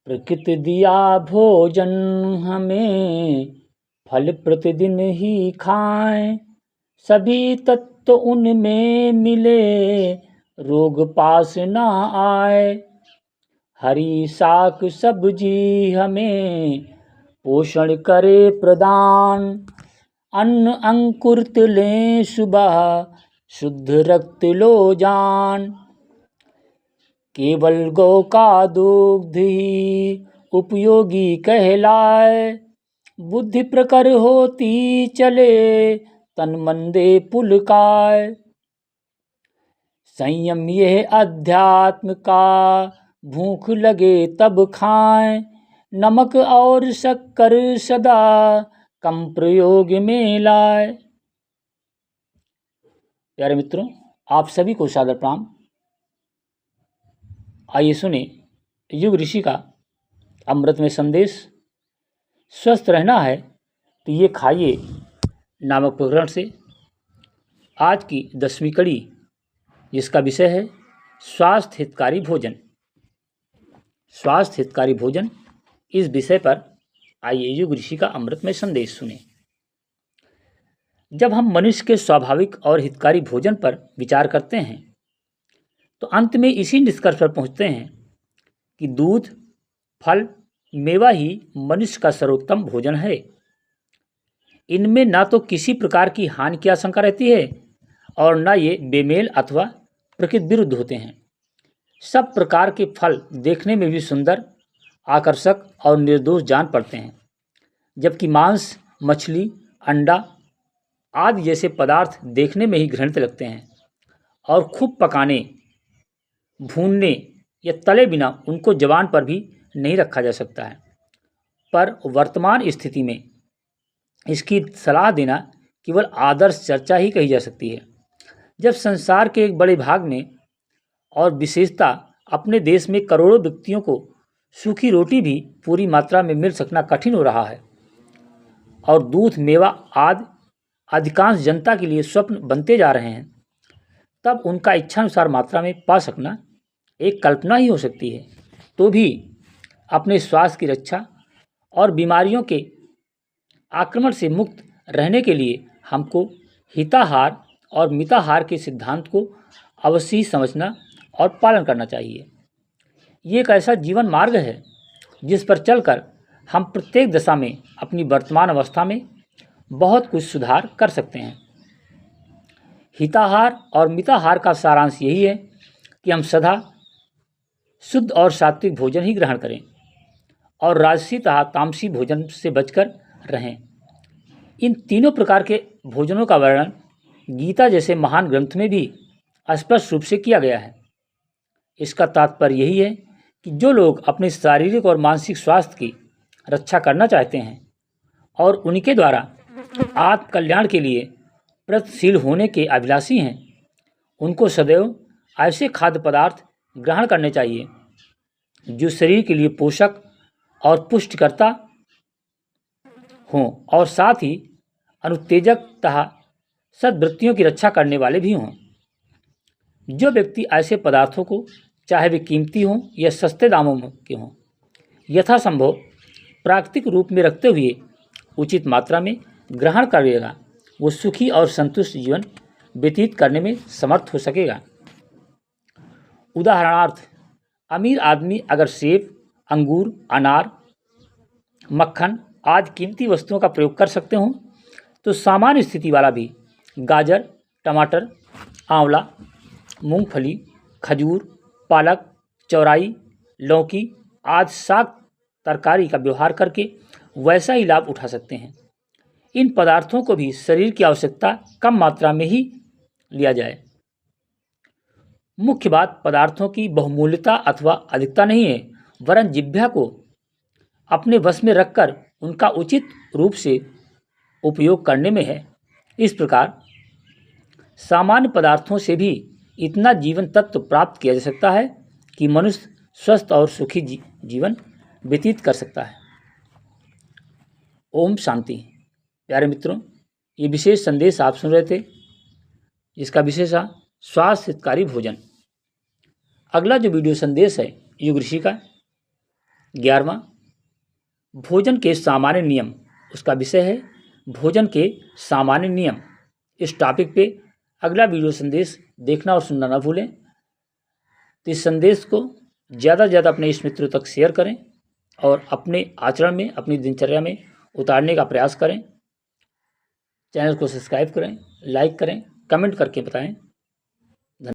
प्रकृति दिया भोजन हमें, फल प्रतिदिन ही खाएं। सभी तत्व उनमें मिले, रोग पास ना आए। हरी शाक सब्जी हमें पोषण करे प्रदान। अन्न अंकुरित लें सुबह, शुद्ध रक्त लो जान। केवल गौ का दुग्ध ही उपयोगी कहलाए। बुद्धि प्रखर होती चले, तन मन दे पुलकाए। संयम यह अध्यात्म का, भूख लगे तब खाएं। नमक और शक्कर सदा कम प्रयोग में लाए। प्यारे मित्रों, आप सभी को सादर प्रणाम। आइए सुने युग ऋषि का अमृत में संदेश। स्वस्थ रहना है तो ये खाइए नामक प्रकरण से आज की 10वीं कड़ी, जिसका विषय है स्वास्थ्य हितकारी भोजन। स्वास्थ्य हितकारी भोजन, इस विषय पर आइए युग ऋषि का अमृत में संदेश सुने। जब हम मनुष्य के स्वाभाविक और हितकारी भोजन पर विचार करते हैं तो अंत में इसी निष्कर्ष पर पहुंचते हैं कि दूध, फल, मेवा ही मनुष्य का सर्वोत्तम भोजन है। इनमें ना तो किसी प्रकार की हानि की आशंका रहती है और ना ये बेमेल अथवा प्रकृति विरुद्ध होते हैं। सब प्रकार के फल देखने में भी सुंदर, आकर्षक और निर्दोष जान पड़ते हैं, जबकि मांस, मछली, अंडा आदि जैसे पदार्थ देखने में ही घृणित लगते हैं और खूब पकाने, भूनने या तले बिना उनको ज़बान पर भी नहीं रखा जा सकता है। पर वर्तमान स्थिति में इसकी सलाह देना केवल आदर्श चर्चा ही कही जा सकती है। जब संसार के एक बड़े भाग में और विशेषता अपने देश में करोड़ों व्यक्तियों को सूखी रोटी भी पूरी मात्रा में मिल सकना कठिन हो रहा है और दूध, मेवा आदि अधिकांश जनता के लिए स्वप्न बनते जा रहे हैं, तब उनका इच्छानुसार मात्रा में पा सकना एक कल्पना ही हो सकती है। तो भी अपने स्वास्थ्य की रक्षा और बीमारियों के आक्रमण से मुक्त रहने के लिए हमको हिताहार और मिताहार के सिद्धांत को अवश्य ही समझना और पालन करना चाहिए। ये एक ऐसा जीवन मार्ग है जिस पर चलकर हम प्रत्येक दशा में अपनी वर्तमान अवस्था में बहुत कुछ सुधार कर सकते हैं। हिताहार और मिताहार का सारांश यही है कि हम सदा शुद्ध और सात्विक भोजन ही ग्रहण करें और राजसी तथा तामसी भोजन से बचकर रहें। इन तीनों प्रकार के भोजनों का वर्णन गीता जैसे महान ग्रंथ में भी स्पष्ट रूप से किया गया है। इसका तात्पर्य यही है कि जो लोग अपने शारीरिक और मानसिक स्वास्थ्य की रक्षा करना चाहते हैं और उनके द्वारा आत्म कल्याण के लिए प्रयत्नशील होने के अभिलाषी हैं, उनको सदैव ऐसे खाद्य पदार्थ ग्रहण करने चाहिए जो शरीर के लिए पोषक और पुष्टिकर्ता हों और साथ ही अनुत्तेजक तथा सद्वृत्तियों की रक्षा करने वाले भी हों। जो व्यक्ति ऐसे पदार्थों को, चाहे वे कीमती हों या सस्ते दामों के हों, यथासंभव प्राकृतिक रूप में रखते हुए उचित मात्रा में ग्रहण करेगा, वो सुखी और संतुष्ट जीवन व्यतीत करने में समर्थ हो सकेगा। उदाहरणार्थ, अमीर आदमी अगर सेब, अंगूर, अनार, मक्खन आदि कीमती वस्तुओं का प्रयोग कर सकते हों, तो सामान्य स्थिति वाला भी गाजर, टमाटर, आंवला, मूंगफली, खजूर, पालक, चौराई, लौकी आदि साग तरकारी का व्यवहार करके वैसा ही लाभ उठा सकते हैं। इन पदार्थों को भी शरीर की आवश्यकता कम मात्रा में ही लिया जाए। मुख्य बात पदार्थों की बहुमूल्यता अथवा अधिकता नहीं है, वरन जिह्वा को अपने वश में रखकर उनका उचित रूप से उपयोग करने में है। इस प्रकार सामान्य पदार्थों से भी इतना जीवन तत्व प्राप्त किया जा सकता है कि मनुष्य स्वस्थ और सुखी जीवन व्यतीत कर सकता है। ओम शांति। प्यारे मित्रों, ये विशेष संदेश आप सुन रहे थे, जिसका विशेष है स्वास्थ्य हितकारी भोजन। अगला जो वीडियो संदेश है युग ऋषि का, 11वां, भोजन के सामान्य नियम। उसका विषय है भोजन के सामान्य नियम। इस टॉपिक पे अगला वीडियो संदेश देखना और सुनना ना भूलें। तो इस संदेश को ज़्यादा से ज़्यादा अपने इष्ट मित्रों तक शेयर करें और अपने आचरण में, अपनी दिनचर्या में उतारने का प्रयास करें। चैनल को सब्सक्राइब करें, लाइक करें, कमेंट करके बताएं